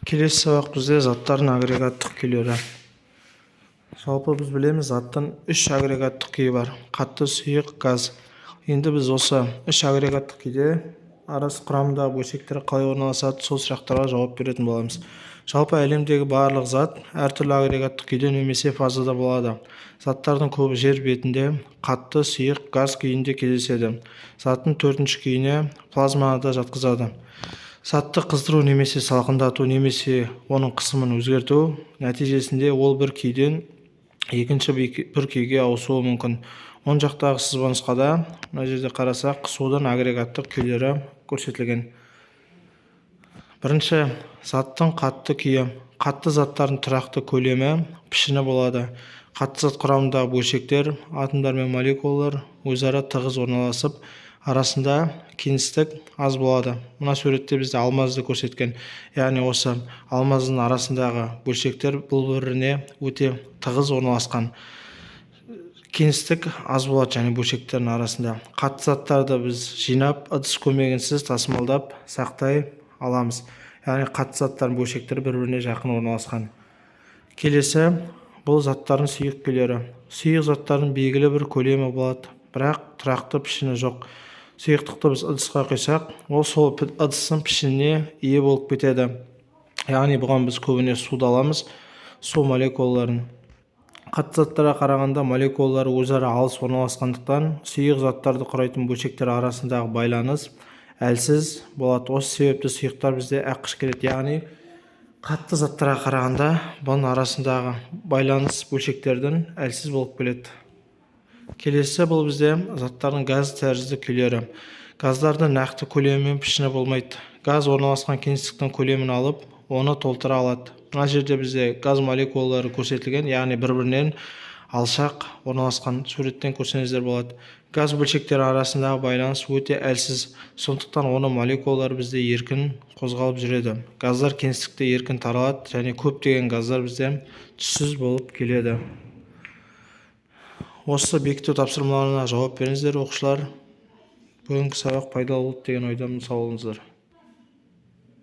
Келесі сабақ бізде заттардың агрегаттық күйлері. Жалпы біз білеміз, заттың үш агрегаттық күйі бар: қатты, сұйық, газ. Енді біз осы үш агрегаттық күйде арасы құрамындағы бөлшектері қалай орналасады, сол сұрақтарға жауап беретін боламыз. Жалпы әлемдегі барлық зат әртүрлі агрегаттық күйде немесе фазада болады. Заттардың көбі жер бетінде қатты, сұйық, газ күйінде кездеседі. Заттың төртінші күйіне плазманы да жатқызады. Затты қыздыру немесе салқындату немесе оның қысымын өзгерту нәтижесінде ол бір күйден екінші бір күйге ауысуы мүмкін. Оң жақтағы сызба нұсқада мына жерде қарасақ, судың агрегаттық күйлері көрсетілген. Бірінші, заттың қатты күйі. Қатты заттардың тұрақты көлемі, пішіні болады. Қатты зат құрамындағы бөлшектер, атомдар мен молекулалар өзара тығыз орналасып, арасында кеңістік аз болады. Мына суретте бізде алмазды көрсеткен. Яғни осы алмаздың арасындағы бөлшектер бір-біріне өте тығыз орналасқан. Кеңістік аз болады және бөлшектердің арасында. Қатты заттарды біз жинап, ыдыс көмегінсіз тасымалдап сақтай аламыз. Яғни қатты заттардың бөлшектері бір-біріне жақын орналасқан. Келесі, бұл заттардың сұйық күйлері. Сұйық заттардың белгілі бір көлемі болады, бірақ тұрақты пішіні жоқ. Сұйықтықты біз ыдысқа құйсақ, ол сол ыдыстың пішініне ие болып кетеді. Яғни бұған біз көбіне суды аламыз, су молекулаларын. Қатты заттарға қарағанда молекулалары өзара алыс орналасқандықтан, сұйық заттарды құрайтын бөлшектер арасындағы байланыс әлсіз болады. Осы себепті сұйықтар бізде аққыш келеді. Яғни қатты заттарға қарағанда бұның арасындағы байланыс бөлшектердің әлсіз болып келеді. Келесі, бұл бізде заттардың газ тәрізді күйлері. Газдардың нақты көлемі мен пішіні болмайды. Газ орналасқан кеңістіктің көлемін алып, оны толтыра алады. Мына жерде бізде газ молекулалары көрсетілген, яғни бір-бірінен алшақ орналасқан. Суреттен көрсеңіздер болады. Газ бөлшектері арасындағы байланыс өте әлсіз, сондықтан оны молекулалар бізде еркін қозғалып жүреді. Газдар кеңістікте еркін таралады және көптеген газдар бізде түссіз болып келеді. Осы бекіту тапсырмаларына жауап беріңіздер, оқушылар. Бүгінгі сабақ пайдалы болды деген ойдамын. Сау болыңыздар.